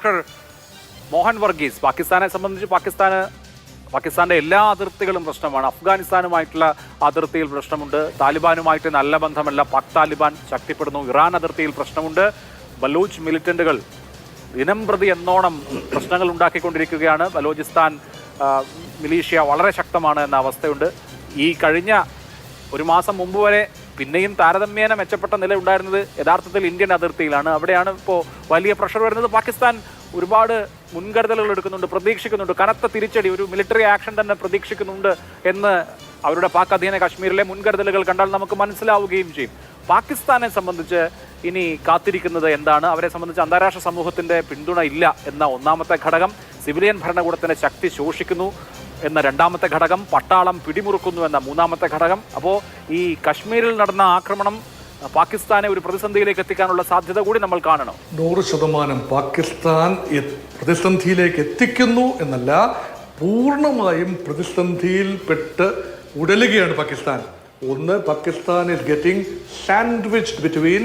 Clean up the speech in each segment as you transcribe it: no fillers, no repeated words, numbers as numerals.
Doctor Mohan Varghese, പാകിസ്ഥാനെ സംബന്ധിച്ച് പാകിസ്ഥാന്റെ എല്ലാ അതിർത്തികളും പ്രശ്നമാണ്. അഫ്ഗാനിസ്ഥാനുമായിട്ടുള്ള അതിർത്തിയിൽ പ്രശ്നമുണ്ട്, താലിബാനുമായിട്ട് നല്ല ബന്ധമല്ല, പാക് താലിബാൻ ശക്തിപ്പെടുന്നു, ഇറാൻ അതിർത്തിയിൽ പ്രശ്നമുണ്ട്, ബലൂച്ച് മിലിറ്റന്റുകൾ ദിനം പ്രതി എന്നോണം പ്രശ്നങ്ങൾ ഉണ്ടാക്കിക്കൊണ്ടിരിക്കുകയാണ്. ബലോചിസ്ഥാൻ മിലീഷ്യ വളരെ ശക്തമാണ് എന്ന അവസ്ഥയുണ്ട്. ഈ കഴിഞ്ഞ ഒരു മാസം മുമ്പ് വരെ പിന്നെയും താരതമ്യേന മെച്ചപ്പെട്ട നില ഉണ്ടായിരുന്നത് യഥാർത്ഥത്തിൽ ഇന്ത്യൻ അതിർത്തിയിലാണ്. അവിടെയാണ് ഇപ്പോൾ വലിയ പ്രഷർ വരുന്നത്. പാകിസ്ഥാൻ ഒരുപാട് മുൻകരുതലുകൾ എടുക്കുന്നുണ്ട്, പ്രതീക്ഷിക്കുന്നുണ്ട്, കനത്ത തിരിച്ചടി, ഒരു മിലിറ്ററി ആക്ഷൻ തന്നെ പ്രതീക്ഷിക്കുന്നുണ്ട് എന്ന് അവരുടെ പാക് അധീന കാശ്മീരിലെ മുൻകരുതലുകൾ കണ്ടാൽ നമുക്ക് മനസ്സിലാവുകയും ചെയ്യും. പാകിസ്ഥാനെ സംബന്ധിച്ച് ഇനി കാത്തിരിക്കുന്നത് എന്താണ്? അവരെ സംബന്ധിച്ച് അന്താരാഷ്ട്ര സമൂഹത്തിന്റെ പിന്തുണ ഇല്ല എന്ന ഒന്നാമത്തെ ഘടകം, സിവിലിയൻ ഭരണകൂടത്തിന്റെ ശക്തി ശോഷിക്കുന്നു എന്ന രണ്ടാമത്തെ ഘടകം, പട്ടാളം പിടിമുറുക്കുന്നു എന്ന മൂന്നാമത്തെ ഘടകം. അപ്പോൾ ഈ കശ്മീരിൽ നടന്ന ആക്രമണം പാകിസ്ഥാനെ ഒരു പ്രതിസന്ധിയിലേക്ക് എത്തിക്കാനുള്ള സാധ്യത കൂടി നമ്മൾ കാണണം. 100% പാകിസ്ഥാൻ പ്രതിസന്ധിയിലേക്ക് എത്തിക്കുന്നു എന്നല്ല, പൂർണ്ണമായും പ്രതിസന്ധിയിൽപ്പെട്ട് ഉടലുകയാണ് പാകിസ്ഥാൻ. ഒന്ന്, Pakistan is getting sandwiched between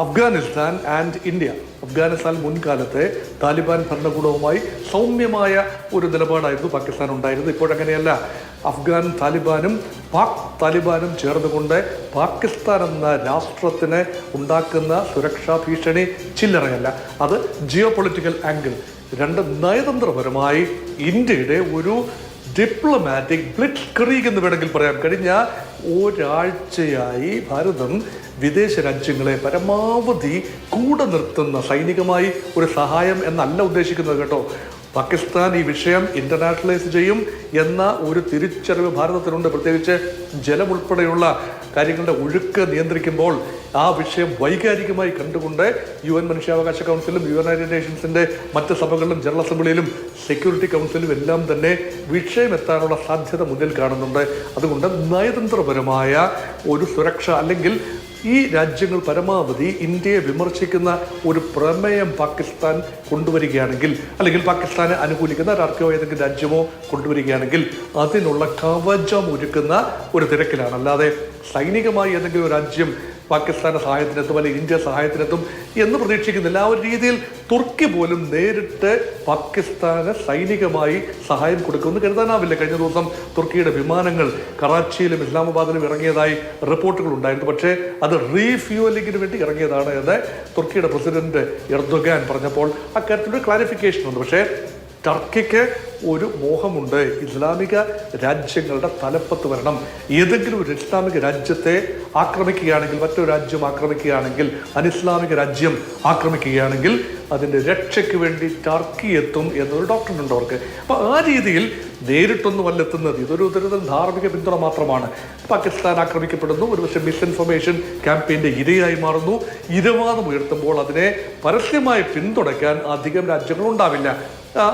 Afghanistan and India. Afghanistan മുൻകാലത്തെ താലിബാൻ ഭരണകൂടവുമായി സൗമ്യമായ ഒരു നിലപാടായിരുന്നു പാകിസ്ഥാൻ ഉണ്ടായിരുന്നത്. ഇപ്പോഴങ്ങനെയല്ല. അഫ്ഗാൻ താലിബാനും പാക് താലിബാനും ചേർന്നുകൊണ്ട് പാകിസ്ഥാൻ എന്ന രാഷ്ട്രത്തിന് ഉണ്ടാക്കുന്ന സുരക്ഷാ ഭീഷണി ചില്ലറയല്ല. അത് ജിയോ പൊളിറ്റിക്കൽ ആംഗിൾ. രണ്ട്, നയതന്ത്രപരമായി ഇന്ത്യയുടെ ഒരു ഡിപ്ലോമാറ്റിക് ബ്ലിറ്റ്സ് ക്രീഗ് എന്ന് വേണമെങ്കിൽ പറയാം. കഴിഞ്ഞ ഒരാഴ്ചയായി ഭാരതം വിദേശ രാജ്യങ്ങളെ പരമാവധി കൂടെ നിർത്തുന്ന സൈനികമായി ഒരു സഹായം എന്നല്ല ഉദ്ദേശിക്കുന്നത് കേട്ടോ. പാകിസ്ഥാൻ ഈ വിഷയം ഇന്റർനാഷണലൈസ് ചെയ്യും എന്ന ഒരു തിരിച്ചറിവ് ഭാരതത്തിനുണ്ട്. പ്രത്യേകിച്ച് ജലം ഉൾപ്പെടെയുള്ള കാര്യങ്ങളുടെ ഒഴുക്ക് നിയന്ത്രിക്കുമ്പോൾ ആ വിഷയം വൈകാരികമായി കണ്ടുകൊണ്ട് UN മനുഷ്യാവകാശ കൗൺസിലും യുണൈറ്റഡ് നേഷൻസിന്റെ മറ്റ് സഭകളിലും ജനറൽ അസംബ്ലിയിലും സെക്യൂരിറ്റി കൗൺസിലും എല്ലാം തന്നെ വിഷയം എത്താനുള്ള സാധ്യത മുന്നിൽ കാണുന്നുണ്ട്. അതുകൊണ്ട് നയതന്ത്രപരമായ ഒരു സുരക്ഷ, അല്ലെങ്കിൽ ഈ രാജ്യങ്ങൾ പരമാവധി ഇന്ത്യയെ വിമർശിക്കുന്ന ഒരു പ്രമേയം പാകിസ്ഥാൻ കൊണ്ടുവരികയാണെങ്കിൽ, അല്ലെങ്കിൽ പാകിസ്ഥാനെ അനുകൂലിക്കുന്ന ഒരാർക്കോ ഏതെങ്കിലും രാജ്യമോ കൊണ്ടുവരികയാണെങ്കിൽ അതിനുള്ള കവചം ഒരുക്കുന്ന ഒരു തിരക്കിലാണ്. അല്ലാതെ സൈനികമായി ഏതെങ്കിലും ഒരു രാജ്യം പാകിസ്ഥാന്റെ സഹായത്തിനെത്തും അല്ലെങ്കിൽ ഇന്ത്യ സഹായത്തിനെത്തും എന്ന് പ്രതീക്ഷിക്കുന്നില്ല. ആ ഒരു രീതിയിൽ തുർക്കി പോലും നേരിട്ട് പാകിസ്ഥാന് സൈനികമായി സഹായം കൊടുക്കുമെന്ന് കരുതാനാവില്ല. കഴിഞ്ഞ ദിവസം തുർക്കിയുടെ വിമാനങ്ങൾ കറാച്ചിയിലും ഇസ്ലാമാബാദിലും ഇറങ്ങിയതായി റിപ്പോർട്ടുകൾ ഉണ്ടായിരുന്നു. പക്ഷേ അത് റീഫ്യൂവലിങ്ങിന് വേണ്ടി ഇറങ്ങിയതാണ് എന്ന് തുർക്കിയുടെ പ്രസിഡന്റ് എർദോഗാൻ പറഞ്ഞപ്പോൾ അക്കാര്യത്തിലൊരു ക്ലാരിഫിക്കേഷൻ ഉണ്ട്. പക്ഷേ ടർക്കിക്ക് ഒരു മോഹമുണ്ട്, ഇസ്ലാമിക രാജ്യങ്ങളുടെ തലപ്പത്ത് വരണം. ഏതെങ്കിലും ഒരു ഇസ്ലാമിക രാജ്യത്തെ ആക്രമിക്കുകയാണെങ്കിൽ, മറ്റൊരു രാജ്യം ആക്രമിക്കുകയാണെങ്കിൽ, അനിസ്ലാമിക രാജ്യം ആക്രമിക്കുകയാണെങ്കിൽ അതിൻ്റെ രക്ഷയ്ക്ക് വേണ്ടി ടർക്കി എത്തും എന്നൊരു ഡോക്ടറിനുണ്ട് അവർക്ക്. അപ്പോൾ ആ രീതിയിൽ നേരിട്ടൊന്നും എത്തുന്നത് ഇതൊരു തരത്തിൽ ധാർമ്മിക പിന്തുണ മാത്രമാണ്. പാകിസ്ഥാൻ ആക്രമിക്കപ്പെടുന്നു, ഒരുപക്ഷെ മിസ്ഇൻഫർമേഷൻ ക്യാമ്പയിൻ്റെ ഇരയായി മാറുന്നു. ഇരവാദം ഉയർത്തുമ്പോൾ അതിനെ പരസ്യമായി പിന്തുണയ്ക്കാൻ അധികം രാജ്യങ്ങൾ ഉണ്ടാവില്ല.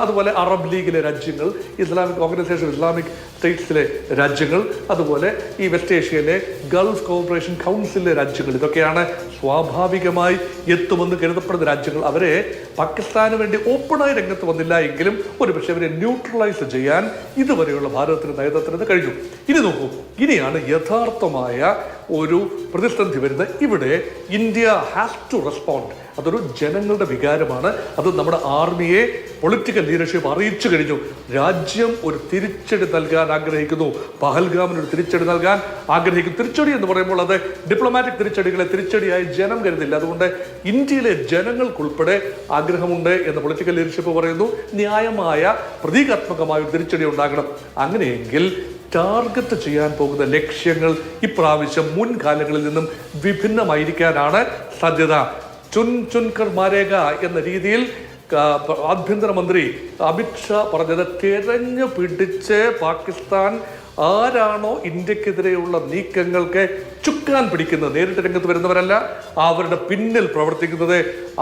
അതുപോലെ അറബ് ലീഗിലെ രാജ്യങ്ങൾ, ഇസ്ലാമിക് ഓർഗനൈസേഷൻ ഇസ്ലാമിക് സ്റ്റേറ്റ്സിലെ രാജ്യങ്ങൾ, അതുപോലെ ഈ വെസ്റ്റ് ഏഷ്യയിലെ ഗൾഫ് കോർപ്പറേഷൻ കൗൺസിലിലെ രാജ്യങ്ങൾ, ഇതൊക്കെയാണ് സ്വാഭാവികമായി എത്തുമെന്ന് കരുതപ്പെടുന്ന രാജ്യങ്ങൾ. അവരെ പാകിസ്ഥാന് വേണ്ടി ഓപ്പണായി രംഗത്ത് വന്നില്ല എങ്കിലും ഒരുപക്ഷെ അവരെ ന്യൂട്രലൈസ് ചെയ്യാൻ ഇതുവരെയുള്ള ഭാരതത്തിന് നയതന്ത്രത്തിന് കഴിഞ്ഞു. ഇനി നോക്കൂ, ഇനിയാണ് യഥാർത്ഥമായ ഒരു പ്രതിസന്ധി വരുന്നത്. ഇവിടെ ഇന്ത്യ ഹാസ് ടു റെസ്പോണ്ട്. അതൊരു ജനങ്ങളുടെ വികാരമാണ്. അത് നമ്മുടെ ആർമിയെ, പൊളിറ്റിക്കൽ ലീഡർഷിപ്പ് അറിയിച്ചു കഴിഞ്ഞു. രാജ്യം ഒരു തിരിച്ചടി നൽകാൻ ആഗ്രഹിക്കുന്നു. പഹൽഗാമിന് ഒരു തിരിച്ചടി നൽകാൻ ആഗ്രഹിക്കുന്നു. തിരിച്ചടി എന്ന് പറയുമ്പോൾ അത് ഡിപ്ലോമാറ്റിക് തിരിച്ചടികളെ തിരിച്ചടിയായി ജനം കരുതില്ല. അതുകൊണ്ട് ഇന്ത്യയിലെ ജനങ്ങൾക്കുൾപ്പെടെ ആഗ്രഹമുണ്ട് എന്ന് പൊളിറ്റിക്കൽ ലീഡർഷിപ്പ് പറയുന്നു. ന്യായമായ പ്രതീകാത്മകമായ ഒരു തിരിച്ചടി ഉണ്ടാകണം. അങ്ങനെയെങ്കിൽ ടാർഗറ്റ് ചെയ്യാൻ പോകുന്ന ലക്ഷ്യങ്ങൾ ഇപ്രാവശ്യം മുൻകാലങ്ങളിൽ നിന്നും വിഭിന്നമായിരിക്കാനാണ് സാധ്യത. ചുൻകർ മാരേഗ എന്ന രീതിയിൽ ആഭ്യന്തരമന്ത്രി അമിത്ഷാ പറഞ്ഞത്, തെരഞ്ഞു പിടിച്ച് പാകിസ്ഥാൻ ആരാണോ ഇന്ത്യക്കെതിരെയുള്ള നീക്കങ്ങൾക്ക് ചുക്കാൻ പിടിക്കുന്നത്, നേരിട്ട് രംഗത്ത് വരുന്നവരല്ല, അവരുടെ പിന്നിൽ പ്രവർത്തിക്കുന്നത്,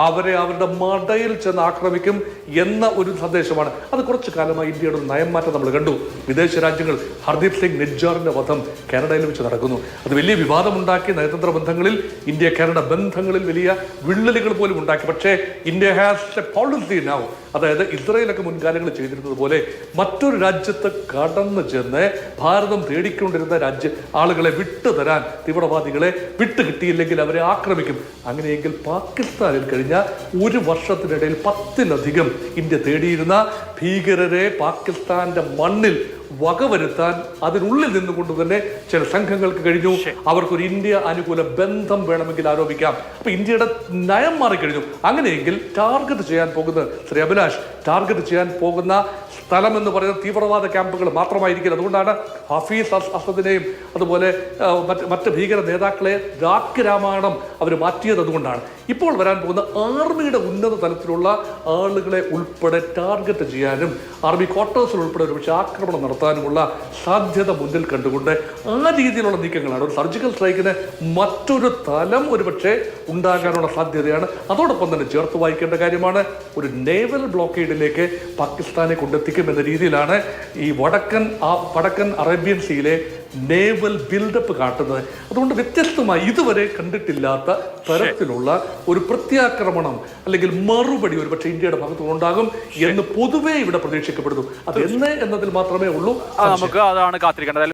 അവരെ അവരുടെ മടയിൽ ചെന്ന് ആക്രമിക്കും എന്ന ഒരു സന്ദേശമാണ്. അത് കുറച്ചു കാലമായി ഇന്ത്യയുടെ ഒരു നയം മാറ്റം നമ്മൾ കണ്ടു. വിദേശ രാജ്യങ്ങൾ, ഹർദീപ് സിംഗ് നിജ്ജാറിന്റെ വധം കാനഡയിൽ വെച്ച് നടക്കുന്നു. അത് വലിയ വിവാദമുണ്ടാക്കി. നയതന്ത്ര ബന്ധങ്ങളിൽ, ഇന്ത്യ കാനഡ ബന്ധങ്ങളിൽ വലിയ വിള്ളലുകൾ പോലും ഉണ്ടാക്കി. പക്ഷേ India has A policy now. അതായത് ഇസ്രായേലൊക്കെ മുൻകാലങ്ങളിൽ ചെയ്തിരുന്നത് പോലെ മറ്റൊരു രാജ്യത്ത് കടന്നു ചെന്ന് ഭാരതം തേടിക്കൊണ്ടിരുന്ന ആളുകളെ വിട്ടുതരാൻ തീവ്രവാദികളെ വിട്ടുകിട്ടിയില്ലെങ്കിൽ അവരെ ആക്രമിക്കും. അങ്ങനെയെങ്കിൽ പാകിസ്ഥാനിൽ കഴിഞ്ഞ ഒരു വർഷത്തിനിടയിൽ 10-ലധികം ഇന്ത്യ തേടിയിരുന്ന ഭീകരരെ പാകിസ്ഥാന്റെ മണ്ണിൽ വകവരുത്താൻ അതിനുള്ളിൽ നിന്നുകൊണ്ട് തന്നെ ചില സംഘങ്ങൾക്ക് കഴിഞ്ഞു. അവർക്കൊരു ഇന്ത്യ അനുകൂല ബന്ധം വേണമെങ്കിൽ ആരോപിക്കാം. അപ്പൊ ഇന്ത്യയുടെ നയം മാറിക്കഴിഞ്ഞു. അങ്ങനെയെങ്കിൽ ടാർഗറ്റ് ചെയ്യാൻ പോകുന്നത് ശ്രീ അഭിലാഷ്, ടാർഗറ്റ് ചെയ്യാൻ പോകുന്ന സ്ഥലം എന്ന് പറയുന്ന തീവ്രവാദ ക്യാമ്പുകൾ മാത്രമായിരിക്കും. അതുകൊണ്ടാണ് ഹഫീസ് അസദിനെയും അതുപോലെ മറ്റ് ഭീകര നേതാക്കളെ രാമായണം അവർ മാറ്റിയത്. അതുകൊണ്ടാണ് ഇപ്പോൾ വരാൻ പോകുന്ന ആർമിയുടെ ഉന്നത തലത്തിലുള്ള ആളുകളെ ഉൾപ്പെടെ ടാർഗറ്റ് ചെയ്യാനും ആർമി ക്വാർട്ടേഴ്സിൽ ഉൾപ്പെടെ ഒരുപക്ഷെ ആക്രമണം നടത്താനുമുള്ള സാധ്യത മുന്നിൽ കണ്ടുകൊണ്ട് ആ രീതിയിലുള്ള നീക്കങ്ങളാണ്. ഒരു സർജിക്കൽ സ്ട്രൈക്കിന് മറ്റൊരു തലം ഒരുപക്ഷെ ഉണ്ടാകാനുള്ള സാധ്യതയാണ്. അതോടൊപ്പം തന്നെ ചേർത്ത് വായിക്കേണ്ട കാര്യമാണ്, ഒരു നേവൽ ബ്ലോക്കേഡിലേക്ക് പാകിസ്ഥാനെ കൊണ്ടെത്തിക്കും എന്ന രീതിയിലാണ് ഈ വടക്കൻ അറേബ്യൻ സീയിലെ നേവൽ ബിൽഡപ്പ് കാട്ടുന്നത്. അതുകൊണ്ട് വ്യത്യസ്തമായി ഇതുവരെ കണ്ടിട്ടില്ലാത്ത തരത്തിലുള്ള ഒരു പ്രത്യാക്രമണം അല്ലെങ്കിൽ മറുപടി ഒരുപക്ഷെ ഇന്ത്യയുടെ ഭാഗത്തുനിന്നുണ്ടാകും എന്ന് പൊതുവെ ഇവിടെ പ്രതീക്ഷിക്കപ്പെടുന്നു. അത് എന്ന് എന്നതിൽ മാത്രമേ ഉള്ളൂ. നമുക്ക് അതാണ് കാത്തിരിക്കേണ്ടത്.